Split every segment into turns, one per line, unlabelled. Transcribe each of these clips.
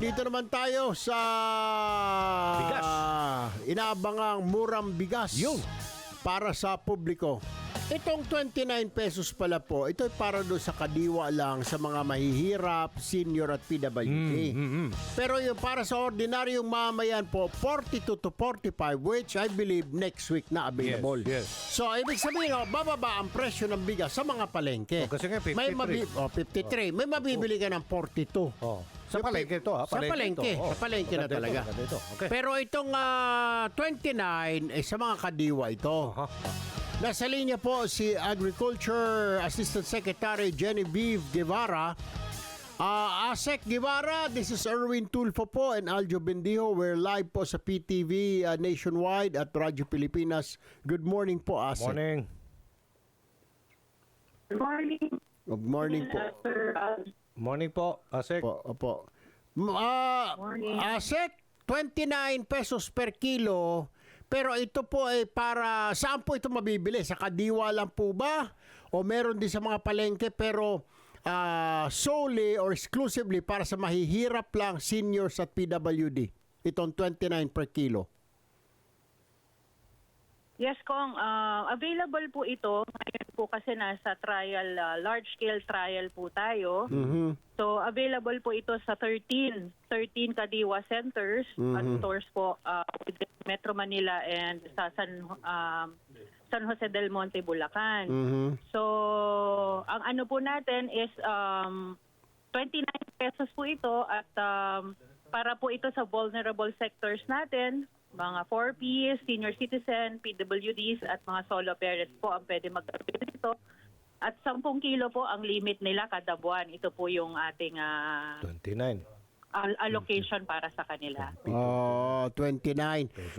Dito naman tayo sa
Bigas.
inaabangang murang bigas
Yung.
para sa publiko. Itong 29 pesos pala po, ito ay para doon sa kadiwa lang sa mga mahihirap, senior at PWD. Pero yung para sa ordinaryong mamayan po, 42 to 45, which I believe next week na available.
Yes.
So, ibig sabihin, bababa ang presyo ng bigas sa mga palengke.
Kasi nga, 53.
May 53. May mabibili ka ng 42.
Oh. Sa palengke ito, ha?
Sa palengke.
ito. Oh.
Sa palengke na
Maganda
talaga.
ito, maganda ito. Okay.
Pero itong 29, sa mga kadiwa ito. Nasa linya po si Agriculture Assistant Secretary Genevieve Guevara. Asek Guevara, this is Erwin Tulfo po and Aljo Bendijo. We're live po sa PTV nationwide at Radyo Pilipinas. Good morning po, Asek.
Morning.
Good morning.
Good morning po.
Sir,
Morning po, Asek.
Opo.
Morning.
Asek, 29 pesos per kilo. Pero ito po ay para, saan po ito mabibili? Sa kadiwa lang po ba? O meron din sa mga palengke pero solely or exclusively para sa mahihirap lang seniors at PWD? Itong 29 per kilo.
yes, Kong. Available po ito. Ngayon po kasi nasa trial, large-scale trial po tayo. So, available po ito sa 13 Kadiwa centers at stores po within Metro Manila and sa San Jose del Monte, Bulacan. So, ang ano po natin is 29 pesos po ito at para po ito sa vulnerable sectors natin, mga 4Ps, senior citizen, PWDs at mga solo parents po ang pwede mag-avail dito. At 10 kilo po ang limit nila kada buwan. Ito po yung ating
29.
allocation para sa kanila.
29.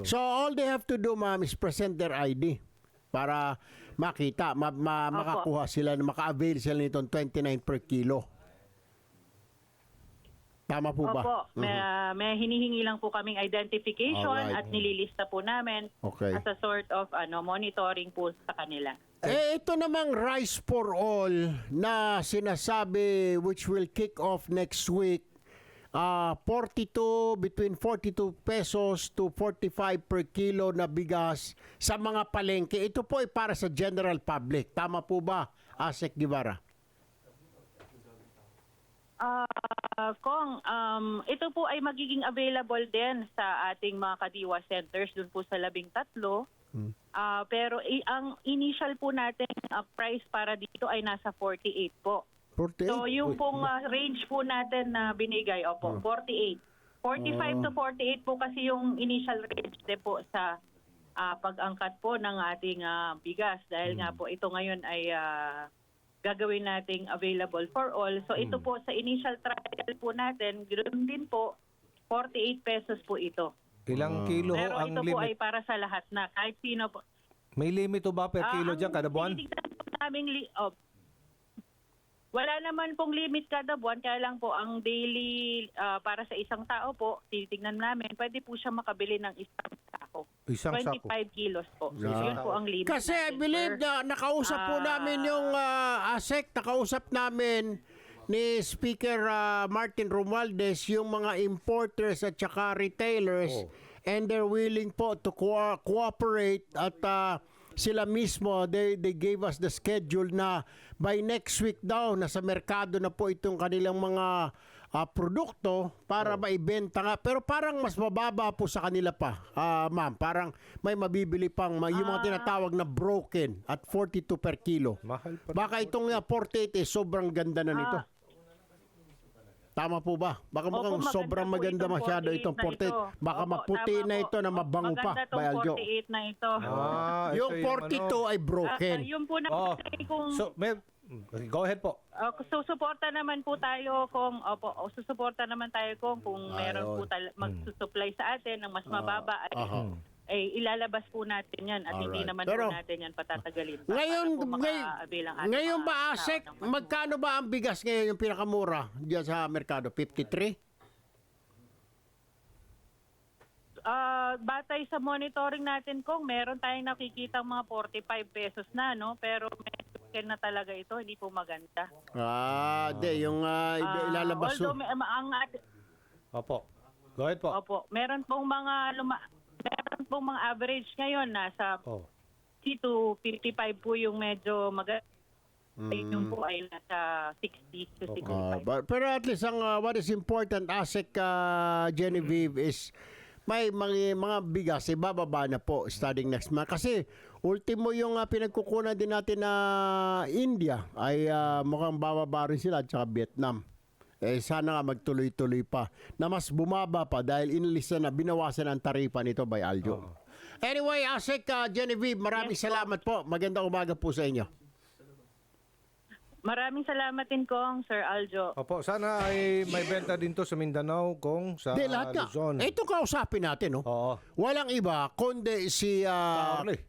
So all they have to do, ma'am, is present their ID para makita, makakuha sila, maka-avail sila nitong 29 per kilo. Tama po ba?
Opo, may hinihingi lang po kaming identification
Alright.
at nililista po namin
Okay.
as a sort of monitoring po sa kanila.
Ito namang Rice for All na sinasabi which will kick off next week, between 42 pesos to 45 per kilo na bigas sa mga palengke. Ito po ay para sa general public. Tama po ba, Asek Guevara?
Kong, ito po ay magiging available din sa ating mga kadiwa centers dun po sa 13. Pero ang initial po natin price para dito ay nasa 48 po.
48?
So yung pong range po natin na binigay, 48. 45 to 48 po kasi yung initial range din po sa pag-angkat po ng ating bigas. Dahil nga po ito ngayon ay gagawin nating available for all. So ito po sa initial trial po natin, ganoon din po, 48 pesos po ito.
Ilang kilo
Pero
ang
ito po ay
limit?
para sa lahat na, kahit sino po.
May limit o ba per kilo dyan kada buwan?
Tinitignan po naming wala naman pong limit kada buwan, kaya lang po ang daily para sa isang tao po, tinitignan namin, pwede po siya makabili ng isang sako.
Isang
25
sako.
kilos po. Yun po ang limit
Kasi I
natin
believe
per-
na nakausap po namin yung ASEC, nakausap namin ni Speaker Martin Romualdez yung mga importers at saka retailers and they're willing po to cooperate at sila mismo, they gave us the schedule na by next week daw, nasa merkado na po itong kanilang mga produkto para maibenta nga. Pero parang mas mababa po sa kanila pa, ma'am. Parang may mabibili pang yung mga tinatawag na broken at 42 per kilo.
Mahal pa rin.
Baka itong 48 sobrang ganda na nito. Tama po ba? Baka mukhang
maganda
sobrang
po
maganda
itong
masyado
48
itong
na
48.
ito.
Baka
Opo,
maputi
tama
na
po.
ito na mabango pa.
Maganda
Bay
itong
Aljo.
48 na ito.
Yung 42 ay broken.
Yun po na kung
So, go ahead po.
susuporta naman po tayo kung susuporta naman tayo kung meron po magsusupply sa atin ng mas mababa ay ilalabas po natin yan at hindi
Alright.
naman
Pero,
po natin yan patatagalin.
Ngayon ba, Asek, magkano ba ang bigas ngayon yung pinakamura diyan sa merkado? 53?
Batay sa monitoring natin kung meron tayong nakikita mga 45 pesos na, no? Pero may token na talaga ito, hindi po maganda.
Yung ilalabas.
Although
Opo. Go ahead po.
Opo. Meron pong mga average ngayon nasa
Oh.
50 to 55 po yung medyo yung po ay nasa 60 to 65.
Pero at least what is important, ASEC Genevieve, is may mga bigas, bababa na po starting next month. Kasi ultimo yung pinagkukunan din natin na India ay mukhang bababa rin sila at saka Vietnam. Sana nga magtuloy-tuloy pa na mas bumaba pa dahil inilisan na binawasan ang taripa nito by Aljo. Anyway, ASEC Genevieve, maraming salamat po. Magandang umaga po sa inyo.
Maraming salamat din kong Sir Aljo.
Opo, sana ay may benta din to sa Mindanao kung sa
Di, lahat nga.
Luzon.
Ito kausapin natin, no?
Oo.
Walang iba kundi si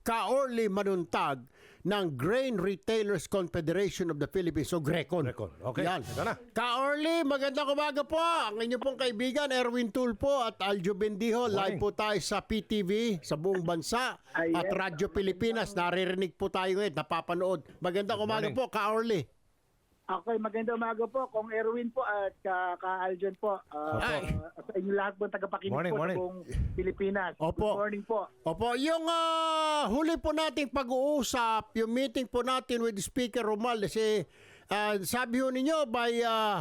Ka-Orly Manuntag ng Grain Retailers Confederation of the Philippines o GRECON.
GRECON. Okay,
Yan.
ito na.
Ka-Orly, magandang umaga po. Ang inyong pong kaibigan, Erwin Tulpo at Aljo Bendijo. Live po tayo sa PTV sa buong bansa at Radyo Pilipinas. Naririnig po tayo ngayon, napapanood. Magandang umaga po, Ka-Orly.
Okay, magandang umaga po. Kung Erwin po at ka-Aljon po. Sa inyo lahat po tagapakinig
Morning,
po
morning.
sa buong Pilipinas.
Opo.
Good morning po.
Opo, yung huli po nating pag-uusap, yung meeting po natin with Speaker Romualdez, sabi ho ninyo,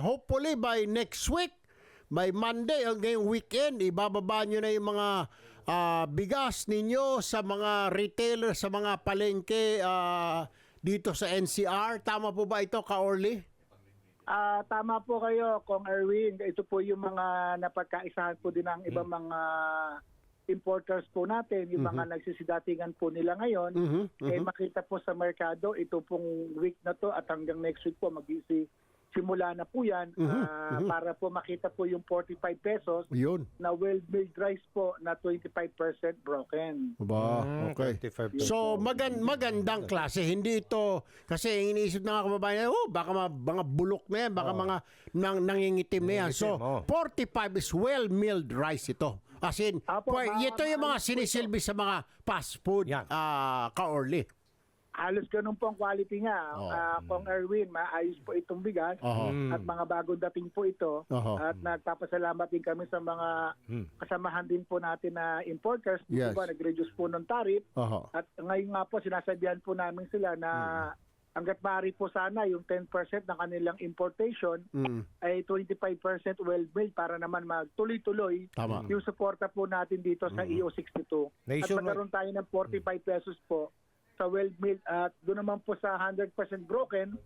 hopefully by next week, by Monday, ngayong weekend, ibababa nyo na yung mga bigas ninyo sa mga retailer, sa mga palengke dito sa NCR. Tama po ba ito, Ka-Orly?
Tama po kayo, Kong Erwin. Ito po yung mga napagkaisahan po din ng ibang mga importers po natin, yung mga nagsisidatingan po nila ngayon. Makita po sa merkado, ito pong week na to at hanggang next week po simula na po yan para po makita po yung 45 pesos
Yun.
na well-milled rice po na 25% broken.
Ba, okay.
25%.
So, magandang klase. Hindi ito, kasi iniisip ng mga kababayan, baka mga bulok na yan, baka mga nangingitim na yan. So, 45 is well-milled rice ito. As in, ito yung mga sinisilbi sa mga fast food,
Yan.
Ka-Orly.
Halos ganun po ang quality niya. Kung Erwin, maayos po itong bigas at mga bagong dating po ito. At nagpapasalamat din kami sa mga kasamahan din po natin na importers.
Yes.
Diba, nag-reduce po ng tariff. At ngayon nga po, sinasabihan po namin sila na hanggat maaari po sana yung 10% ng kanilang importation ay 25% well-milled para naman magtuloy-tuloy
Tama.
yung suporta po natin dito sa EO62. At magkaroon tayo ng 45 pesos po sa well-milled at doon naman po sa 100% broken,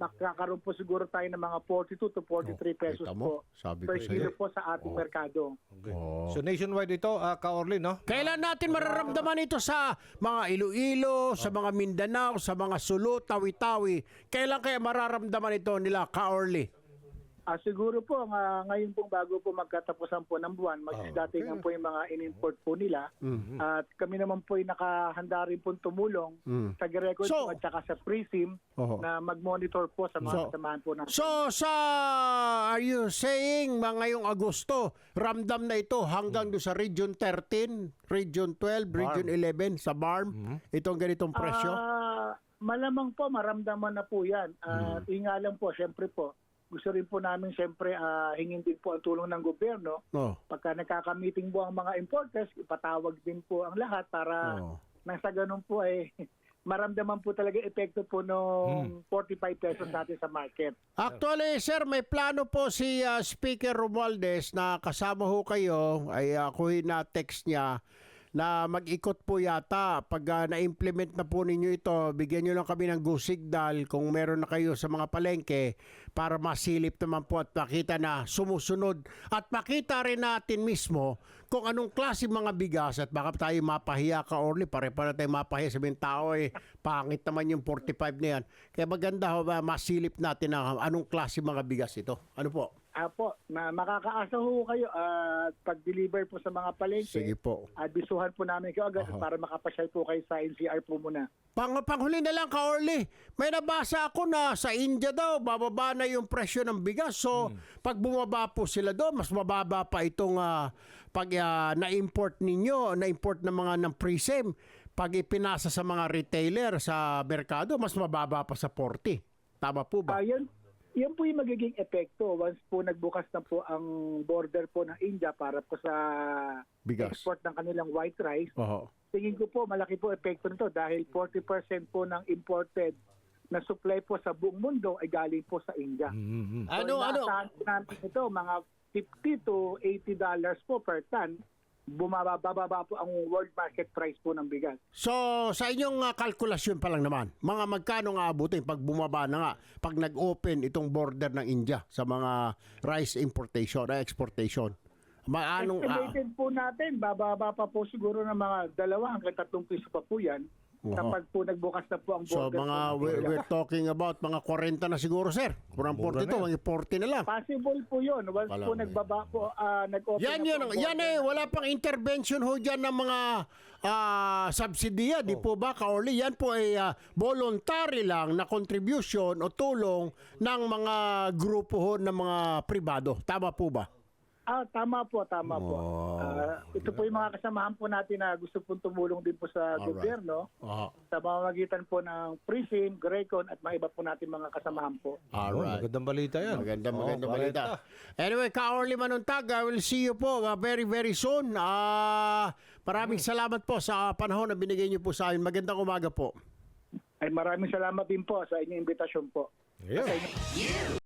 makakaroon po siguro tayo ng mga 42 to 43 pesos po per kilo po sa ating merkado.
Okay. So nationwide ito, Ka-Orly, no?
Kailan natin mararamdaman ito sa mga Iloilo, sa mga Mindanao, sa mga Sulu, Tawi-Tawi? Kailan kaya mararamdaman ito nila, Ka-Orly?
Siguro po, ngayon pong bago po magkatapusan po ng buwan, magsisidatingan po yung mga in-import po nila. At kami naman po ay nakahanda rin po tumulong sa GRECON po at saka sa PRISM na mag-monitor po sa mga kasamahan po natin.
So, are you saying ngayong Agosto, ramdam na ito hanggang doon sa Region 13, Region 12, Region 11, sa BARM, itong ganitong presyo?
Malamang po, maramdaman na po yan. Inga lang po, syempre po, gusto rin po namin siyempre hingin din po ang tulong ng gobyerno. Pagka nakaka-meeting po ang mga importers, ipatawag din po ang lahat para nang sa ganun po ay maramdaman po talaga epekto po ng 45 pesos natin sa market.
Actually, sir, may plano po si Speaker Romualdez na kasama ho kayo, ay ako na-text niya, na mag-ikot po yata. Pag na-implement na po ninyo ito, bigyan nyo lang kami ng go signal kung meron na kayo sa mga palengke para masilip naman po at makita na sumusunod. At makita rin natin mismo kung anong klase mga bigas at baka tayo mapahiya, Ka-Orly. Pare-para tayo mapahiya. Sabihin tao pangit naman yung 45 na yan. Kaya maganda ho ba masilip natin na anong klase mga bigas ito. Ano po?
Po, makakaasa ho kayo at pag-deliver po sa mga palengke.
Sige po.
At bisuhan po namin kayo agad para makapasyal po kayo sa NCR po muna.
Panghuli na lang, Ka-Orly. May nabasa ako na sa India daw, bababa na yung presyo ng bigas. So, pag bumaba po sila doon, mas mababa pa itong pag na-import ninyo, na-import ng mga ng PRISM, pag ipinasa sa mga retailer sa merkado, mas mababa pa sa 40. Tama po ba?
Yan po yung magiging epekto once po nagbukas na po ang border po ng India para po sa
Bigas.
export ng kanilang white rice.
Oho.
Tingin ko po malaki po epekto nito dahil 40% po ng imported na supply po sa buong mundo ay galing po sa India.
Ano?
Inaasahan po namin ito mga $50 to $80 po per ton. Bababa po ang world market price po ng bigas.
So, sa inyong kalkulasyon pa lang naman, mga magkano nga abutin pag bumaba na nga, pag nag-open itong border ng India sa mga rice importation, exportation?
Estimated po natin, bababa pa po siguro ng mga 2 hanggang 3 piso pa po yan. Kapag po nagbukas na po ang
So,
border.
mga
po ng
we're
India.
talking about mga 40 na siguro, sir. Kurang
Mura
42,
na
mga 40 na lang.
Possible po yun. Once
Wala
po
na.
nagbaba po, nag-open
Yan,
na po ang
yan
border.
wala pang intervention ho dyan ng mga subsidiya, di po ba, Ka-Orly? Yan po ay voluntary lang na contribution o tulong ng mga grupo ho ng mga pribado. Tama po ba?
Tama po. Ito po yung mga kasamahan po natin na gusto pong tumulong din po sa
Alright.
gobyerno sa pamamagitan po ng PRISM, GRECON at mga iba po natin mga kasamahan po.
Alright.
Magandang balita yan.
Magandang balita. Anyway, Ka-Orly Manuntag, I will see you po very, very soon. Maraming salamat po sa panahon na binigay niyo po sa akin. Magandang umaga po.
Ay maraming salamat din po sa inyong imbitasyon po.
Yeah.